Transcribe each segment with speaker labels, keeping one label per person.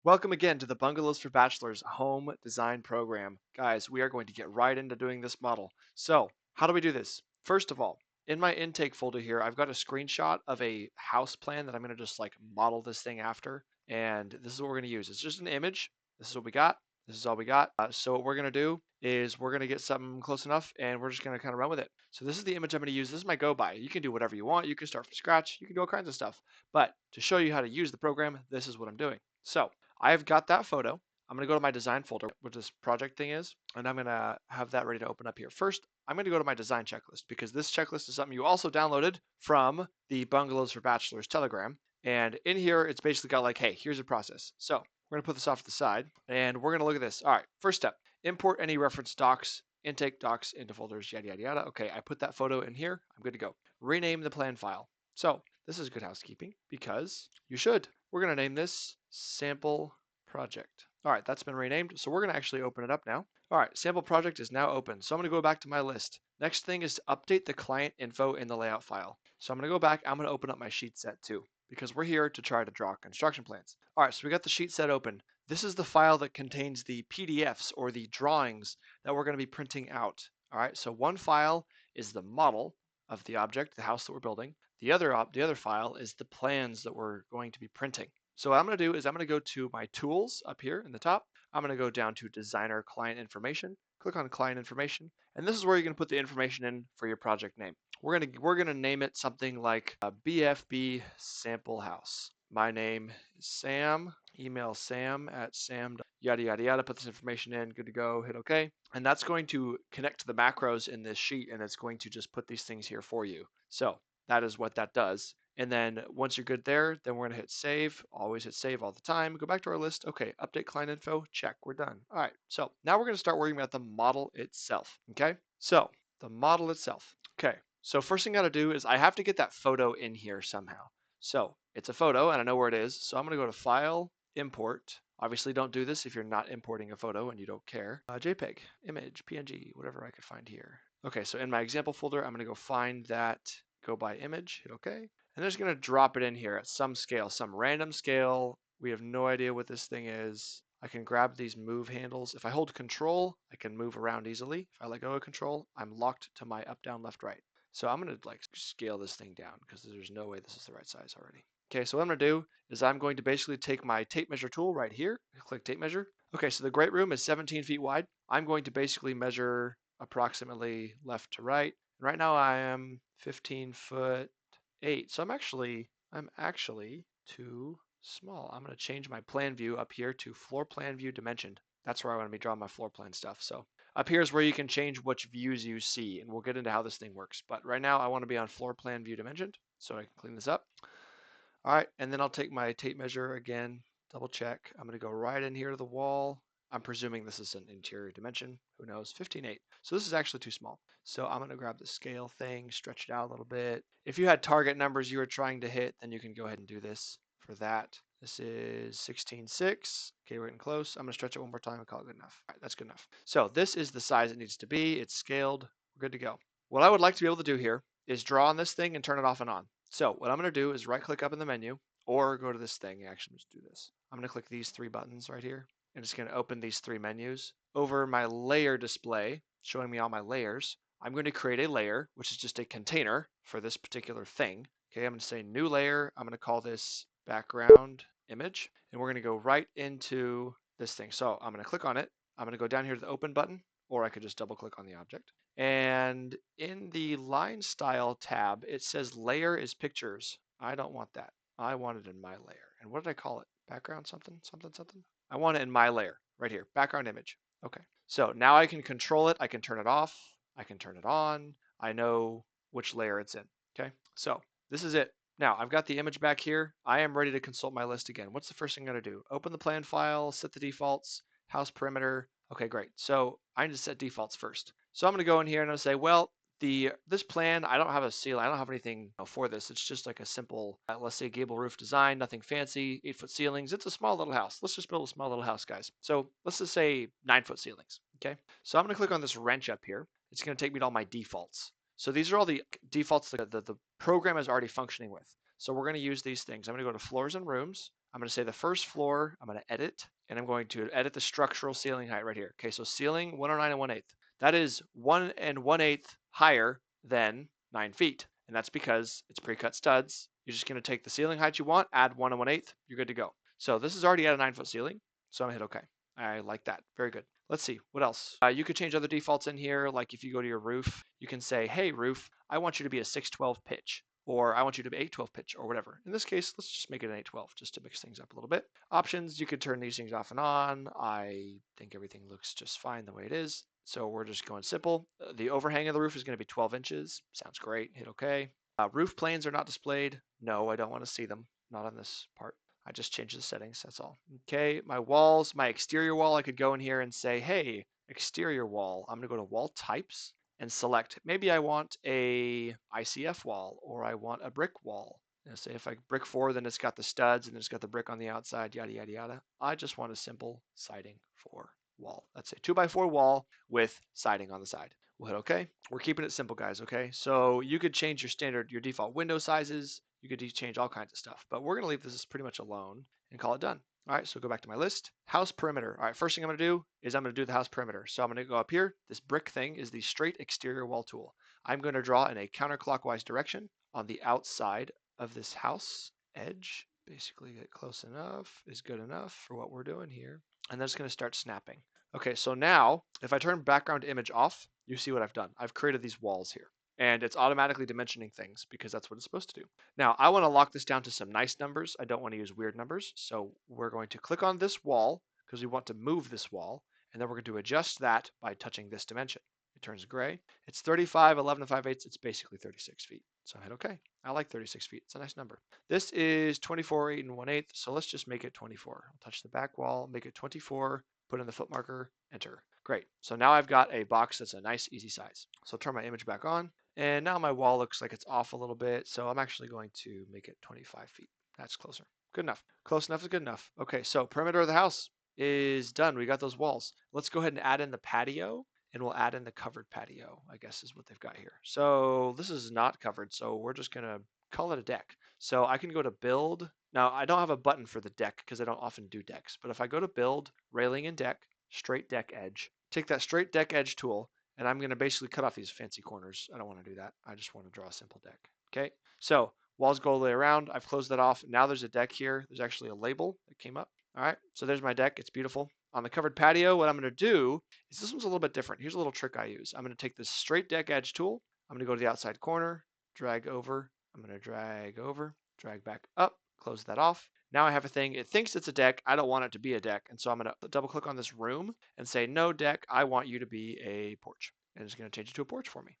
Speaker 1: Welcome again to the Bungalows for Bachelors home design program. Guys, we are going to get right into doing this model. So, how do we do this? First of all, in my intake folder here, I've got a screenshot of a house plan that I'm going to just like model this thing after. And this is what we're going to use. It's just an image. This is what we got. This is all we got. So what we're going to do is we're going to get something close enough and we're just going to kind of run with it. So this is the image I'm going to use. This is my go by. You can do whatever you want. You can start from scratch. You can do all kinds of stuff. But to show you how to use the program, this is what I'm doing. So I've got that photo. I'm going to go to my design folder, what this project thing is, and I'm going to have that ready to open up here. First, I'm going to go to my design checklist because this checklist is something you also downloaded from the Bungalows for Bachelors Telegram. And in here, it's basically got like, hey, here's a process. So we're going to put this off to the side and we're going to look at this. All right, first step, import any reference docs, intake docs into folders, yada, yada, yada. Okay, I put that photo in here. I'm good to go. Rename the plan file. So this is good housekeeping because you should. We're going to name this sample project. All right, that's been renamed. So we're going to actually open it up now. All right, sample project is now open. So I'm going to go back to my list. Next thing is to update the client info in the layout file. So I'm going to go back. I'm going to open up my sheet set too because we're here to try to draw construction plans. All right, so we got the sheet set open. This is the file that contains the PDFs or the drawings that we're going to be printing out. All right, so one file is the model of the object, the house that we're building. The other file is the plans that we're going to be printing. So what I'm going to do is I'm going to go to my tools up here in the top. I'm going to go down to designer client information, click on client information, and this is where you're going to put the information in for your project name. We're going to name it something like BFB sample house. My name is Sam. Email Sam at sam yada yada yada. Put this information in. Good to go. Hit OK. And that's going to connect to the macros in this sheet, and it's going to just put these things here for you. So that is what that does. And then once you're good there, then we're going to hit save. Always hit save all the time. Go back to our list. Okay, update client info. Check. We're done. All right. So now we're going to start worrying about the model itself. Okay. So the model itself. Okay. So first thing I got to do is I have to get that photo in here somehow. So it's a photo and I know where it is. So I'm going to go to File, Import. Obviously, don't do this if you're not importing a photo and you don't care. JPEG, image, PNG, whatever I could find here. Okay, so in my example folder, I'm going to go find that, go by image, hit OK. And just going to drop it in here at some scale, some random scale. We have no idea what this thing is. I can grab these move handles. If I hold control, I can move around easily. If I let go of control, I'm locked to my up, down, left, right. So I'm going to like scale this thing down because there's no way this is the right size already. Okay, so what I'm going to do is I'm going to basically take my tape measure tool right here, click tape measure. Okay, so the great room is 17 feet wide. I'm going to basically measure approximately left to right. Right now I am 15 foot 8. So I'm actually too small. I'm going to change my plan view up here to floor plan view dimensioned. That's where I want to be drawing my floor plan stuff. So up here is where you can change which views you see, and we'll get into how this thing works. But right now I want to be on floor plan view dimensioned, so I can clean this up. All right, and then I'll take my tape measure again, double check. I'm going to go right in here to the wall. I'm presuming this is an interior dimension. Who knows? 15.8. So this is actually too small. So I'm going to grab the scale thing, stretch it out a little bit. If you had target numbers you were trying to hit, then you can go ahead and do this for that. This is 16.6. Okay, we're getting close. I'm going to stretch it one more time and call it good enough. All right, that's good enough. So this is the size it needs to be. It's scaled. We're good to go. What I would like to be able to do here is draw on this thing and turn it off and on. So what I'm going to do is right click up in the menu or go to this thing. Actually, let's do this. I'm going to click these three buttons right here and it's going to open these three menus. Over my layer display, showing me all my layers, I'm going to create a layer, which is just a container for this particular thing. Okay, I'm going to say new layer. I'm going to call this background image, and we're going to go right into this thing. So I'm going to click on it. I'm going to go down here to the open button, or I could just double click on the object. And in the line style tab, it says layer is pictures. I don't want that. I want it in my layer. And what did I call it? Background something, something, something? I want it in my layer right here, background image. Okay. So now I can control it. I can turn it off. I can turn it on. I know which layer it's in. Okay. So this is it. Now I've got the image back here. I am ready to consult my list again. What's the first thing I'm going to do? Open the plan file, set the defaults, house perimeter. Okay, great. So I need to set defaults first. So I'm going to go in here and I'm going to say, well, this plan, I don't have a ceiling. I don't have anything for this. It's just like a simple, let's say gable roof design, nothing fancy, 8-foot ceilings. It's a small little house. Let's just build a small little house, guys. So let's just say 9-foot ceilings. Okay. So I'm going to click on this wrench up here. It's going to take me to all my defaults. So these are all the defaults that the program is already functioning with. So we're going to use these things. I'm going to go to floors and rooms. I'm going to say the first floor, I'm going to edit, and I'm going to edit the structural ceiling height right here. Okay, so ceiling 109 and 1/8. That is 1 1/8 higher than 9 feet. And that's because it's pre-cut studs. You're just going to take the ceiling height you want, add 1 1/8, you're good to go. So this is already at a 9-foot ceiling, so I'm going to hit OK. I like that. Very good. Let's see, what else? You could change other defaults in here, like if you go to your roof, you can say, hey, roof, I want you to be a 612 pitch, or I want you to be 812 pitch, or whatever. In this case, let's just make it an 812, just to mix things up a little bit. Options, you could turn these things off and on. I think everything looks just fine the way it is. So we're just going simple. The overhang of the roof is going to be 12 inches. Sounds great. Hit OK. Roof planes are not displayed. No, I don't want to see them. Not on this part. I just changed the settings. That's all. Okay, my walls, my exterior wall, I could go in here and say, hey, exterior wall. I'm going to go to wall types and select. Maybe I want a ICF wall, or I want a brick wall. Say if I brick 4, then it's got the studs and it's got the brick on the outside, yada, yada, yada. I just want a simple siding for wall. That's a 2x4 wall with siding on the side. We'll hit OK. We're keeping it simple, guys, okay? So you could change your default window sizes. You could change all kinds of stuff, but we're going to leave this pretty much alone and call it done. All right, so go back to my list. House perimeter. All right, first thing I'm going to do is I'm going to do the house perimeter. So I'm going to go up here. This brick thing is the straight exterior wall tool. I'm going to draw in a counterclockwise direction on the outside of this house edge. Basically, get close enough is good enough for what we're doing here. And then it's going to start snapping. Okay, so now if I turn background image off, you see what I've done. I've created these walls here. And it's automatically dimensioning things because that's what it's supposed to do. Now, I want to lock this down to some nice numbers. I don't want to use weird numbers. So we're going to click on this wall because we want to move this wall. And then we're going to adjust that by touching this dimension. It turns gray. It's 35, 11 and 5/8. It's basically 36 feet. So I hit OK. I like 36 feet. It's a nice number. This is 24, 8 and 1/8. So let's just make it 24. I'll touch the back wall, make it 24, put in the foot marker, enter. Great. So now I've got a box that's a nice, easy size. So I'll turn my image back on. And now my wall looks like it's off a little bit. So I'm actually going to make it 25 feet. That's closer. Good enough. Close enough is good enough. Okay, so perimeter of the house is done. We got those walls. Let's go ahead and add in the patio. And we'll add in the covered patio, I guess is what they've got here. So this is not covered. So we're just going to call it a deck. So I can go to build. Now I don't have a button for the deck because I don't often do decks. But if I go to build, railing and deck, straight deck edge, take that straight deck edge tool, and I'm going to basically cut off these fancy corners. I don't want to do that. I just want to draw a simple deck. Okay, so walls go all the way around. I've closed that off. Now there's a deck here. There's actually a label that came up. All right, so there's my deck. It's beautiful. On the covered patio, what I'm going to do is this one's a little bit different. Here's a little trick I use. I'm going to take this straight deck edge tool. I'm going to go to the outside corner, drag over. I'm going to drag over, drag back up, close that off. Now I have a thing. It thinks it's a deck. I don't want it to be a deck. And so I'm going to double click on this room and say, no deck, I want you to be a porch. And it's going to change it to a porch for me.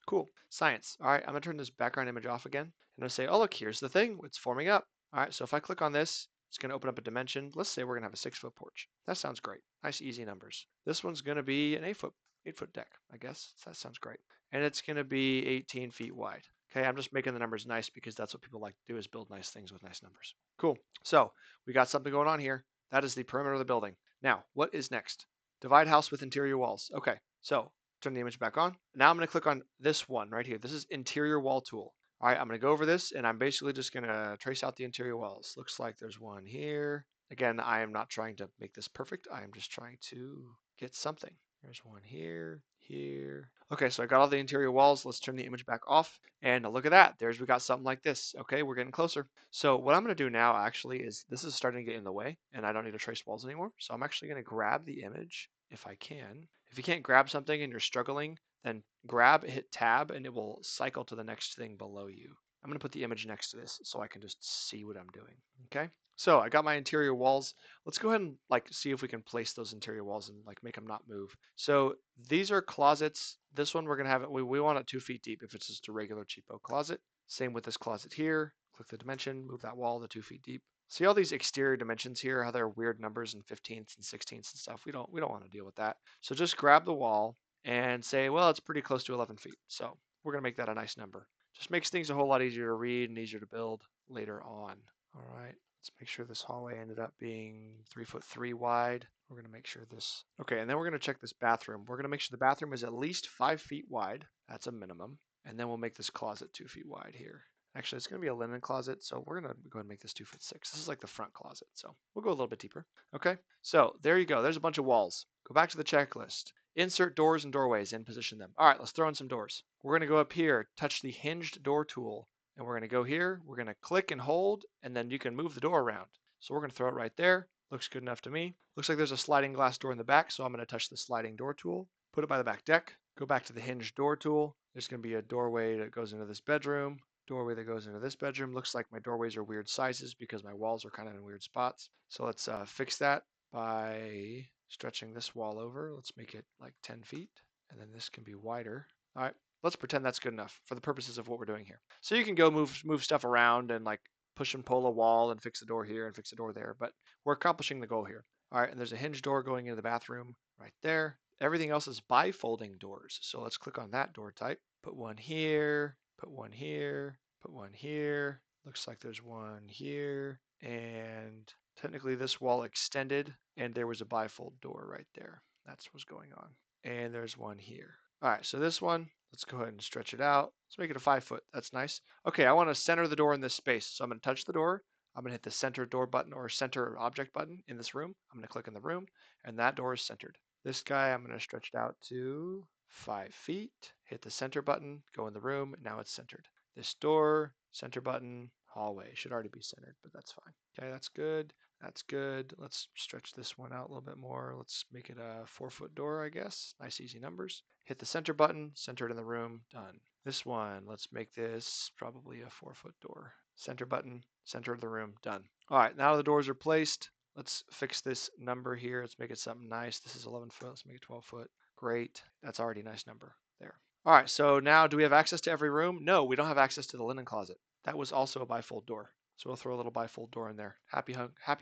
Speaker 1: Cool. Science. All right, I'm going to turn this background image off again. And I'm going to say, oh, look, here's the thing. It's forming up. All right, so if I click on this, it's going to open up a dimension. Let's say we're going to have a 6-foot porch. That sounds great. Nice, easy numbers. This one's going to be an 8-foot deck, I guess. That sounds great. And it's going to be 18 feet wide. Okay, I'm just making the numbers nice because that's what people like to do is build nice things with nice numbers. Cool. So we got something going on here. That is the perimeter of the building. Now, what is next? Divide house with interior walls. Okay, so turn the image back on. Now I'm going to click on this one right here. This is interior wall tool. All right, I'm going to go over this and I'm basically just going to trace out the interior walls. Looks like there's one here. Again, I am not trying to make this perfect. I am just trying to get something. There's one here, here. Okay, so I got all the interior walls. Let's turn the image back off. And look at that. We got something like this. Okay, we're getting closer. So what I'm going to do now actually is this is starting to get in the way and I don't need to trace walls anymore. So I'm actually going to grab the image if I can. If you can't grab something and you're struggling, then grab, hit tab, and it will cycle to the next thing below you. I'm going to put the image next to this so I can just see what I'm doing. Okay. So I got my interior walls. Let's go ahead and see if we can place those interior walls and make them not move. So these are closets. This one we're going to have it. We want it 2 feet deep if it's just a regular cheapo closet. Same with this closet here. Click the dimension, move that wall to 2 feet deep. See all these exterior dimensions here, how they're weird numbers and 15ths and 16ths and stuff. We don't want to deal with that. So just grab the wall and say, well, it's pretty close to 11 feet. So we're going to make that a nice number. Just makes things a whole lot easier to read and easier to build later on. All right. Let's make sure this hallway ended up being 3'3" wide. We're going to make sure this. Okay, and then we're going to check this bathroom. We're going to make sure the bathroom is at least 5 feet wide. That's a minimum. And then we'll make this closet 2 feet wide here. Actually, it's going to be a linen closet, so we're going to go ahead and make this 2'6". This is like the front closet, so we'll go a little bit deeper. Okay, so there you go. There's a bunch of walls. Go back to the checklist. Insert doors and doorways and position them. All right, let's throw in some doors. We're going to go up here, touch the hinged door tool, and we're going to go here. We're going to click and hold, and then you can move the door around. So we're going to throw it right there. Looks good enough to me. Looks like there's a sliding glass door in the back, so I'm going to touch the sliding door tool, put it by the back deck, go back to the hinged door tool. There's going to be a doorway that goes into this bedroom. Doorway that goes into this bedroom. Looks like my doorways are weird sizes because my walls are kind of in weird spots. So let's fix that by stretching this wall over. Let's make it like 10 feet, and then this can be wider. All right, let's pretend that's good enough for the purposes of what we're doing here. So you can go move stuff around and like push and pull a wall and fix the door here and fix the door there, but we're accomplishing the goal here. All right, and there's a hinge door going into the bathroom right there. Everything else is bifolding doors. So let's click on that door type. Put one here, put one here, put one here. Looks like there's one here. And technically this wall extended and there was a bifold door right there. That's what's going on. And there's one here. All right, so this one, let's go ahead and stretch it out. Let's make it a 5 foot. That's nice. Okay, I want to center the door in this space. So I'm going to touch the door. I'm going to hit the center door button or center object button in this room. I'm going to click in the room and that door is centered. This guy, I'm going to stretch it out to 5 feet, hit the center button, go in the room, now it's centered. This door, center button, hallway, should already be centered, but that's fine. Okay, that's good, that's good. Let's stretch this one out a little bit more. Let's make it a 4-foot door, I guess. Nice, easy numbers. Hit the center button, centered in the room, done. This one, let's make this probably a 4-foot door. Center button, center of the room, done. All right, now the doors are placed. Let's fix this number here. Let's make it something nice. This is 11 foot. Let's make it 12 foot. Great. That's already a nice number there. All right, so now do we have access to every room? No, we don't have access to the linen closet. That was also a bifold door. So we'll throw a little bifold door in there. Happy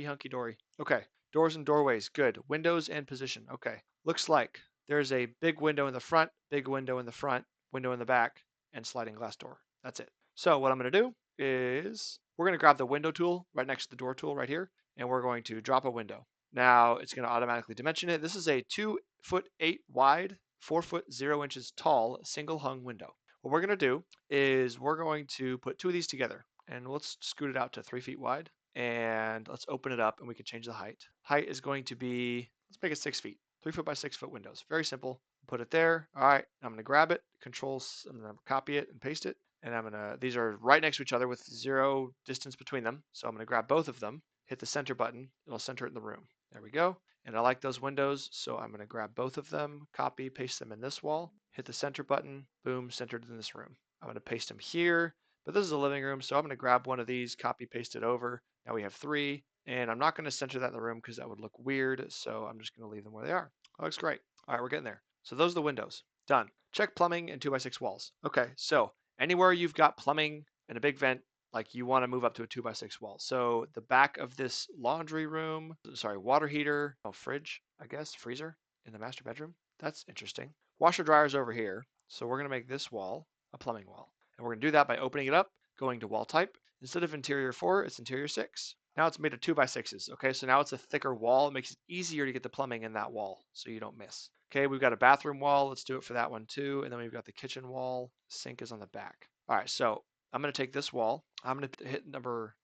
Speaker 1: hunky dory. Okay, doors and doorways. Good. Windows and position. Okay, looks like there's a big window in the front, big window in the front, window in the back, and sliding glass door. That's it. So what I'm going to do is we're going to grab the window tool right next to the door tool right here, and we're going to drop a window. Now it's going to automatically dimension it. This is a 2'8" wide, 4'0" tall, single hung window. What we're going to do is we're going to put two of these together, and let's scoot it out to 3 feet wide, and let's open it up, and we can change the height. Height is going to be, let's make it 6 feet, 3 foot by 6 foot windows. Very simple. Put it there. All right, I'm going to grab it, I'm going to copy it and paste it. And these are right next to each other with 0 distance between them. So I'm going to grab both of them, hit the center button, it'll center it in the room. There we go. And I like those windows, so I'm going to grab both of them, copy, paste them in this wall, hit the center button, boom, centered in this room. I'm going to paste them here, but this is a living room, so I'm going to grab one of these, copy, paste it over. Now we have 3, and I'm not going to center that in the room because that would look weird, so I'm just going to leave them where they are. That looks great. All right, we're getting there. So those are the windows. Done. Check plumbing and 2x6 walls. Okay, so anywhere you've got plumbing and a big vent, like you want to move up to a 2x6 wall. So the back of this laundry room, sorry, water heater, fridge, I guess, freezer in the master bedroom. That's interesting. Washer dryer's over here. So we're going to make this wall a plumbing wall. And we're going to do that by opening it up, going to wall type. Instead of interior 4, it's interior 6. Now it's made of 2x6s. Okay, so now it's a thicker wall. It makes it easier to get the plumbing in that wall so you don't miss. Okay, we've got a bathroom wall. Let's do it for that one too. And then we've got the kitchen wall. Sink is on the back. All right, so I'm going to take this wall. I'm going to hit number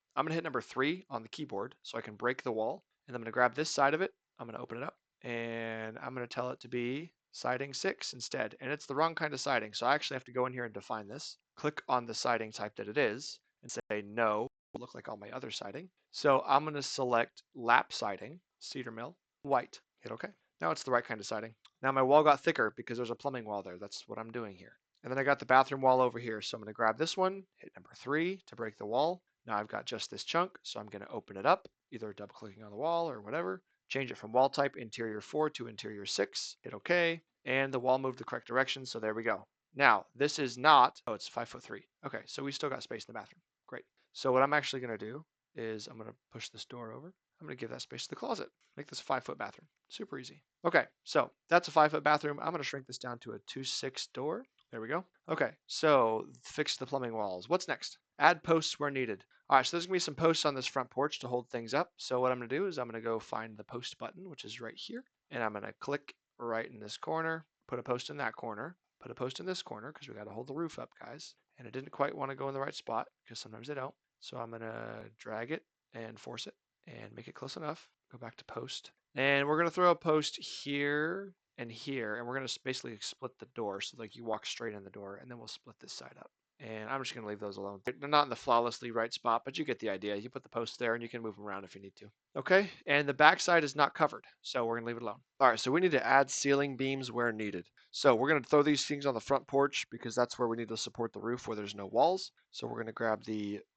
Speaker 1: 3 on the keyboard so I can break the wall. And I'm going to grab this side of it. I'm going to open it up. And I'm going to tell it to be siding 6 instead. And it's the wrong kind of siding. So I actually have to go in here and define this. Click on the siding type that it is and say no. It'll look like all my other siding. So I'm going to select lap siding, cedar mill, white. Hit OK. Now it's the right kind of siding. Now my wall got thicker because there's a plumbing wall there. That's what I'm doing here. And then I got the bathroom wall over here. So I'm going to grab this one, hit number 3 to break the wall. Now I've got just this chunk. So I'm going to open it up, either double clicking on the wall or whatever. Change it from wall type interior 4 to interior 6. Hit OK. And the wall moved the correct direction. So there we go. Now this is not, oh, it's 5'3". Okay. So we still got space in the bathroom. Great. So what I'm actually going to do is I'm going to push this door over. I'm going to give that space to the closet. Make this a 5-foot bathroom. Super easy. Okay, so that's a 5-foot bathroom. I'm going to shrink this down to a 2'6" door. There we go. Okay, so fix the plumbing walls. What's next? Add posts where needed. All right, so there's going to be some posts on this front porch to hold things up. So what I'm going to do is I'm going to go find the post button, which is right here. And I'm going to click right in this corner, put a post in that corner, put a post in this corner because we got to hold the roof up, guys. and it didn't quite want to go in the right spot because sometimes they don't. So I'm gonna drag it and force it and make it close enough. Go back to post. And we're gonna throw a post here and here, and we're gonna basically split the door. So like you walk straight in the door, and then we'll split this side up. And I'm just going to leave those alone. They're not in the flawlessly right spot, but you get the idea. You put the posts there and you can move them around if you need to. Okay, and the backside is not covered, so we're going to leave it alone. All right, so we need to add ceiling beams where needed. So we're going to throw these things on the front porch because that's where we need to support the roof where there's no walls. So we're going to grab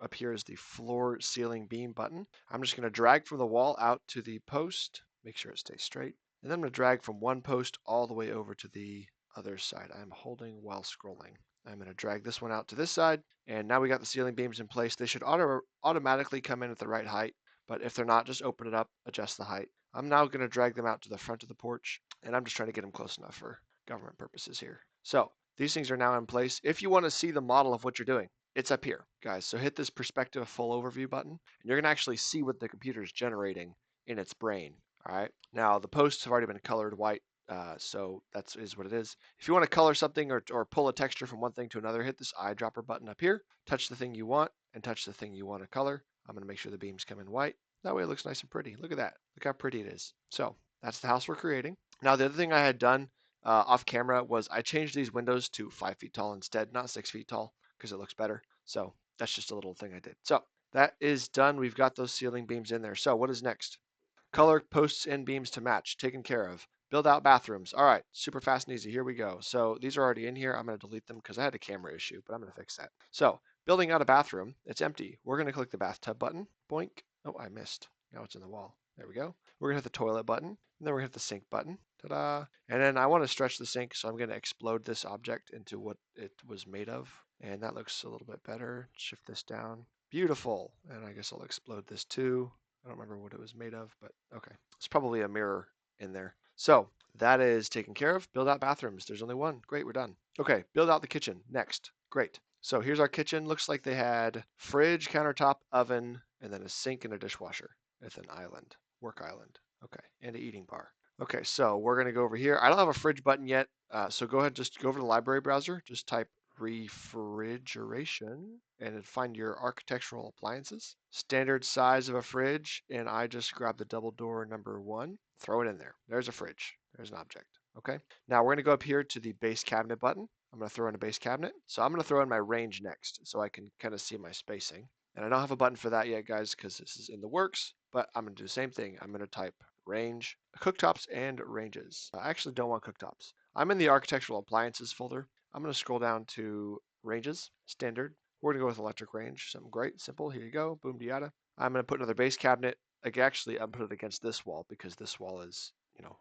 Speaker 1: up here is the floor ceiling beam button. I'm just going to drag from the wall out to the post, make sure it stays straight. And then I'm going to drag from one post all the way over to the other side. I'm holding while scrolling. I'm going to drag this one out to this side, and now we got the ceiling beams in place. They should automatically come in at the right height, but if they're not, just open it up, adjust the height. I'm now going to drag them out to the front of the porch, and I'm just trying to get them close enough for government purposes here. So these things are now in place. If you want to see the model of what you're doing, it's up here, guys. So hit this perspective full overview button, and you're going to actually see what the computer is generating in its brain. All right. Now the posts have already been colored white. So that is what it is. If you want to color something or pull a texture from one thing to another, hit this eyedropper button up here, touch the thing you want, and touch the thing you want to color. I'm going to make sure the beams come in white. That way it looks nice and pretty. Look at that. Look how pretty it is. So that's the house we're creating. Now the other thing I had done off camera was I changed these windows to 5 feet tall instead, not 6 feet tall, because it looks better. So that's just a little thing I did. So that is done. We've got those ceiling beams in there. So what is next? Color posts and beams to match, taken care of. Build out bathrooms. All right, super fast and easy. Here we go. So these are already in here. I'm going to delete them because I had a camera issue, but I'm going to fix that. So building out a bathroom, it's empty. We're going to click the bathtub button. Boink. Oh, I missed. Now it's in the wall. There we go. We're going to hit the toilet button, and then we're going to hit the sink button. Ta-da. And then I want to stretch the sink, so I'm going to explode this object into what it was made of. And that looks a little bit better. Shift this down. Beautiful. And I guess I'll explode this too. I don't remember what it was made of, but okay. It's probably a mirror in there. So that is taken care of. Build out bathrooms. There's only one. Great, we're done. Okay, build out the kitchen. Next. Great. So here's our kitchen. Looks like they had fridge, countertop, oven, and then a sink and a dishwasher with an island, work island. Okay, and an eating bar. Okay, so we're going to go over here. I don't have a fridge button yet, so go ahead, just go over to the library browser. Just type refrigeration and find your architectural appliances. Standard size of a fridge, and I just grab the double door number 1, throw it in there. There's a fridge. There's an object. Okay. Now we're going to go up here to the base cabinet button. I'm going to throw in a base cabinet. So I'm going to throw in my range next so I can kind of see my spacing. And I don't have a button for that yet, guys, because this is in the works, but I'm going to do the same thing. I'm going to type range, cooktops, and ranges. I actually don't want cooktops. I'm in the architectural appliances folder. I'm going to scroll down to ranges, standard. We're going to go with electric range. Something great, simple. Here you go. Boom, diada. I'm going to put another base cabinet. Like actually, I'm put it against this wall because this wall is,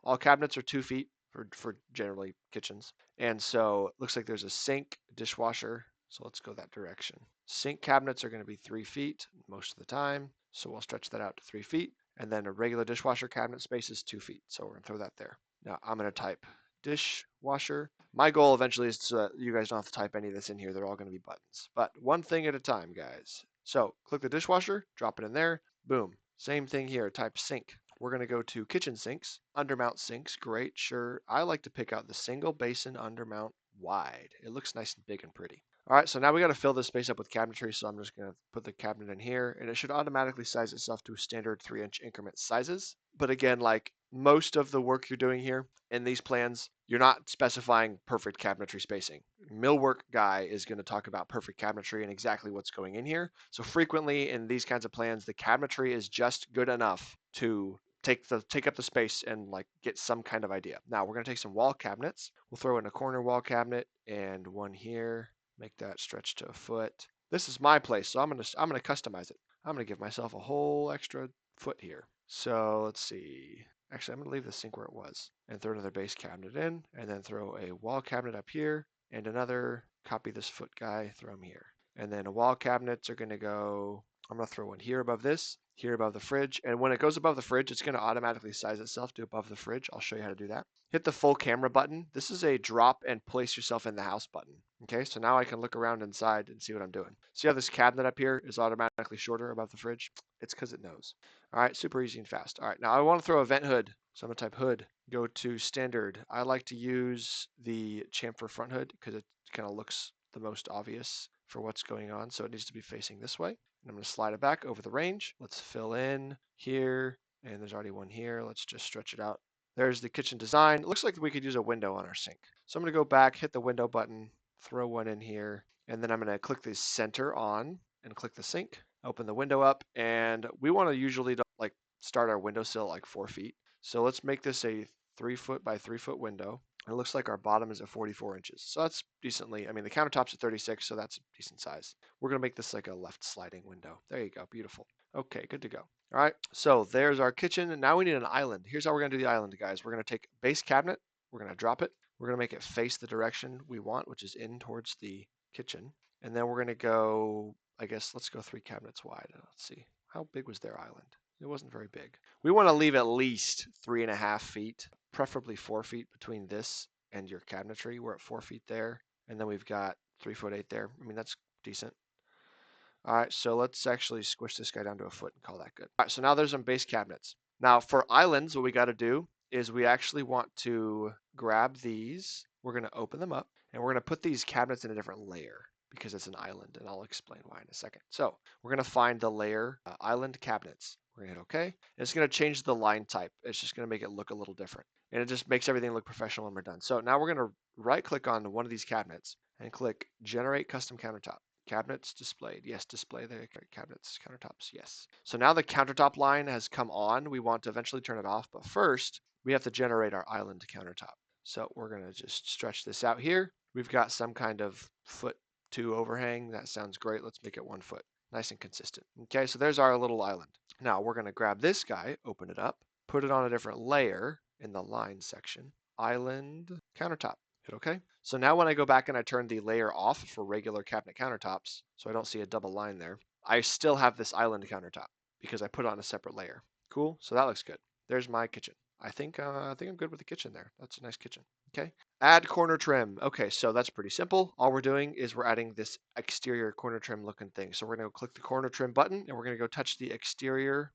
Speaker 1: all cabinets are 2 feet for generally kitchens. And so it looks like there's a sink, dishwasher. So let's go that direction. Sink cabinets are going to be 3 feet most of the time. So we'll stretch that out to 3 feet. And then a regular dishwasher cabinet space is 2 feet. So we're going to throw that there. Now I'm going to type dishwasher. My goal eventually is so that you guys don't have to type any of this in here. They're all going to be buttons. But one thing at a time, guys. So click the dishwasher, drop it in there. Boom. Same thing here. Type sink. We're going to go to kitchen sinks, undermount sinks. Great, sure. I like to pick out the single basin undermount wide. It looks nice and big and pretty. All right, so now we got to fill this space up with cabinetry, so I'm just going to put the cabinet in here, and it should automatically size itself to standard 3-inch increment sizes. But again, like most of the work you're doing here in these plans, you're not specifying perfect cabinetry spacing. Millwork guy is going to talk about perfect cabinetry and exactly what's going in here. So frequently in these kinds of plans, the cabinetry is just good enough to take up the space and like get some kind of idea. Now we're going to take some wall cabinets. We'll throw in a corner wall cabinet and one here. Make that stretch to a foot. This is my place, so I'm gonna customize it. I'm gonna give myself a whole extra foot here. So let's see. Actually, I'm gonna leave the sink where it was and throw another base cabinet in, and then throw a wall cabinet up here and another. Copy this foot guy, throw him here, and then wall cabinets are gonna go. I'm gonna throw one here above this, here above the fridge, and when it goes above the fridge, it's gonna automatically size itself to above the fridge. I'll show you how to do that. Hit the full camera button. This is a drop and place yourself in the house button. Okay, so now I can look around inside and see what I'm doing. See how this cabinet up here is automatically shorter above the fridge? It's because it knows. All right, super easy and fast. All right, now I want to throw a vent hood. So I'm going to type hood, go to standard. I like to use the chamfer front hood because it kind of looks the most obvious. for what's going on. So it needs to be facing this way. And I'm going to slide it back over the range. Let's fill in here. And there's already one here. Let's just stretch it out. There's the kitchen design. It looks like we could use a window on our sink. So I'm going to go back, hit the window button, throw one in here, and then I'm going to click the center on and click the sink, open the window up, and we want to usually like start our windowsill at like 4 feet. So let's make this a 3 foot by 3 foot window. It looks like our bottom is at 44 inches. So that's decently, I mean, the countertop's at 36, so that's a decent size. We're going to make this like a left sliding window. There you go. Beautiful. Okay, good to go. All right, so there's our kitchen. And now we need an island. Here's how we're going to do the island, guys. We're going to take base cabinet. We're going to drop it. We're going to make it face the direction we want, which is in towards the kitchen. And then we're going to go, I guess, let's go 3 cabinets wide. Let's see. How big was their island? It wasn't very big. We want to leave at least 3.5 feet, preferably 4 feet between this and your cabinetry. We're at 4 feet there. And then we've got 3'8" there. I mean, that's decent. All right, so let's actually squish this guy down to a foot and call that good. All right, so now there's some base cabinets. Now for islands, what we got to do is we actually want to grab these. We're going to open them up and we're going to put these cabinets in a different layer because it's an island, and I'll explain why in a second. So we're going to find the layer island cabinets. We're going to hit OK. And it's going to change the line type. It's just going to make it look a little different. And it just makes everything look professional when we're done. So now we're going to right click on one of these cabinets and click Generate Custom Countertop. Cabinets displayed. Yes, display the cabinets, countertops. Yes. So now the countertop line has come on. We want to eventually turn it off, but first we have to generate our island countertop. So we're going to just stretch this out here. We've got some kind of 1.2 overhang. That sounds great. Let's make it 1 foot. Nice and consistent. Okay, so there's our little island. Now we're going to grab this guy, open it up, put it on a different layer in the line section. Island countertop. Hit OK. So now when I go back and I turn the layer off for regular cabinet countertops, so I don't see a double line there, I still have this island countertop because I put it on a separate layer. Cool. So that looks good. There's my kitchen. I think I'm good with the kitchen there. That's a nice kitchen. Okay. Add corner trim. Okay, so that's pretty simple. All we're doing is we're adding this exterior corner trim looking thing. So we're going to click the corner trim button and we're going to go touch the exterior.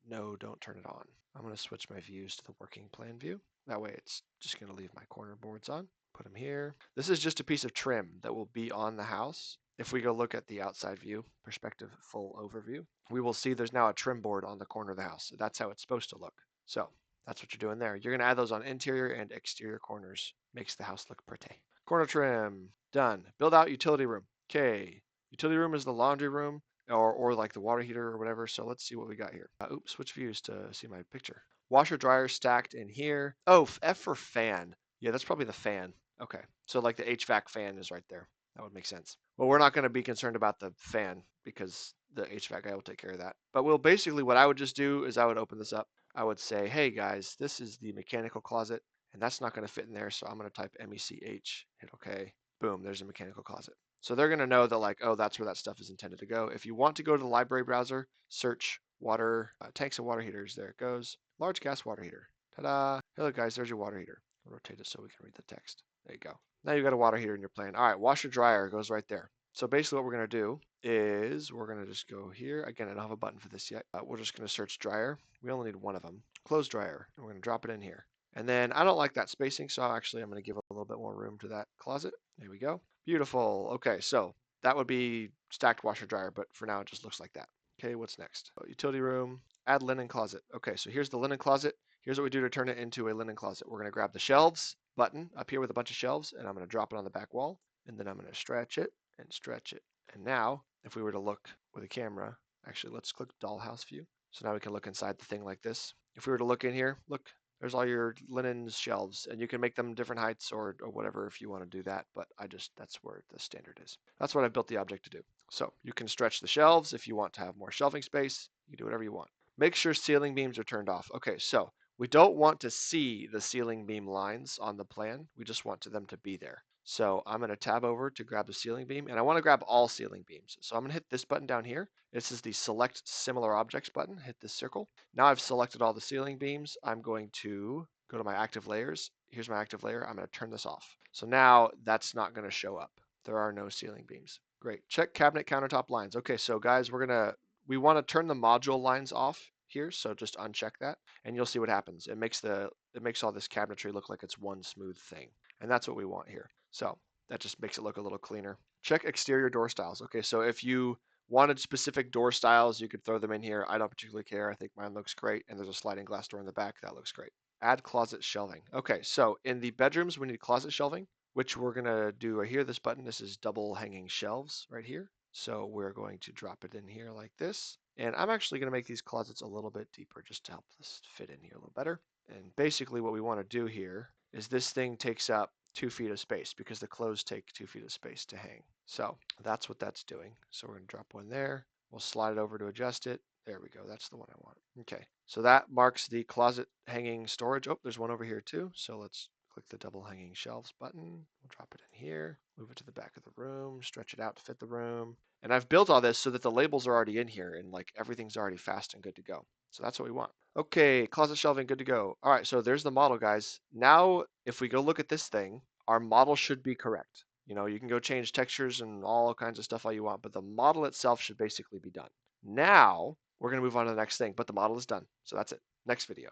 Speaker 1: No, don't turn it on. I'm going to switch my views to the working plan view. That way it's just going to leave my corner boards on. Put them here. This is just a piece of trim that will be on the house. If we go look at the outside view, perspective full overview, we will see there's now a trim board on the corner of the house. That's how it's supposed to look. So that's what you're doing there. You're going to add those on interior and exterior corners. Makes the house look pretty. Corner trim. Done. Build out utility room. Okay. Utility room is the laundry room. Or like the water heater or whatever. So let's see what we got here. Oops, switch views to see my picture. Washer dryer stacked in here. Oh, F for fan. Yeah, that's probably the fan. Okay, so like the HVAC fan is right there. That would make sense. Well, we're not going to be concerned about the fan because the HVAC guy will take care of that. But we'll basically, what I would just do is I would open this up. I would say, hey guys, this is the mechanical closet, and that's not going to fit in there. So I'm going to type MECH, hit OK. Boom, there's a mechanical closet. So they're going to know that like, oh, that's where that stuff is intended to go. If you want to go to the library browser, search water, tanks and water heaters. There it goes. Large gas water heater. Ta-da. Hello guys, there's your water heater. I'll rotate it so we can read the text. There you go. Now you've got a water heater in your plan. All right, washer dryer goes right there. So basically what we're going to do is we're going to just go here. Again, I don't have a button for this yet. We're just going to search dryer. We only need one of them. Close dryer. And we're going to drop it in here. And then I don't like that spacing, so actually I'm going to give a little bit more room to that closet. There we go. Beautiful. Okay, so that would be stacked washer dryer, but for now it just looks like that. Okay, what's next? Utility room, add linen closet. Okay, so here's the linen closet. Here's what we do to turn it into a linen closet. We're going to grab the shelves button up here with a bunch of shelves, and I'm going to drop it on the back wall, and then I'm going to stretch it and stretch it. And now, if we were to look with a camera, actually let's click dollhouse view. So now we can look inside the thing like this. If we were to look in here, look, there's all your linen shelves, and you can make them different heights or whatever if you want to do that, but that's where the standard is. That's what I built the object to do. So you can stretch the shelves if you want to have more shelving space. You can do whatever you want. Make sure ceiling beams are turned off. Okay, so we don't want to see the ceiling beam lines on the plan. We just want them to be there. So I'm going to tab over to grab the ceiling beam, and I want to grab all ceiling beams. So I'm going to hit this button down here. This is the select similar objects button. Hit this circle. Now I've selected all the ceiling beams. I'm going to go to my active layers. Here's my active layer. I'm going to turn this off. So now that's not going to show up. There are no ceiling beams. Great. Check cabinet countertop lines. Okay, so guys, we want to turn the module lines off here. So just uncheck that and you'll see what happens. It makes all this cabinetry look like it's one smooth thing. And that's what we want here. So That just makes it look a little cleaner. Check exterior door styles. Okay, so if you wanted specific door styles, you could throw them in here. I don't particularly care. I think mine looks great. And there's a sliding glass door in the back. That looks great. Add closet shelving. Okay, so in the bedrooms, we need closet shelving, which we're going to do right here. This button, this is double hanging shelves right here. So we're going to drop it in here like this. And I'm actually going to make these closets a little bit deeper just to help this fit in here a little better. And basically what we want to do here is this thing takes up 2 feet of space because the clothes take 2 feet of space to hang. So that's what that's doing. So we're going to drop one there. We'll slide it over to adjust it. There we go. That's the one I want. Okay. So that marks the closet hanging storage. Oh, there's one over here too. So let's click the double hanging shelves button. We'll drop it in here, move it to the back of the room, stretch it out to fit the room. And I've built all this so that the labels are already in here and like everything's already fast and good to go. So that's what we want. Okay, closet shelving, good to go. All right, so there's the model, guys. Now, if we go look at this thing, our model should be correct. You know, you can go change textures and all kinds of stuff all you want, but the model itself should basically be done. Now, we're going to move on to the next thing, but the model is done. So that's it. Next video.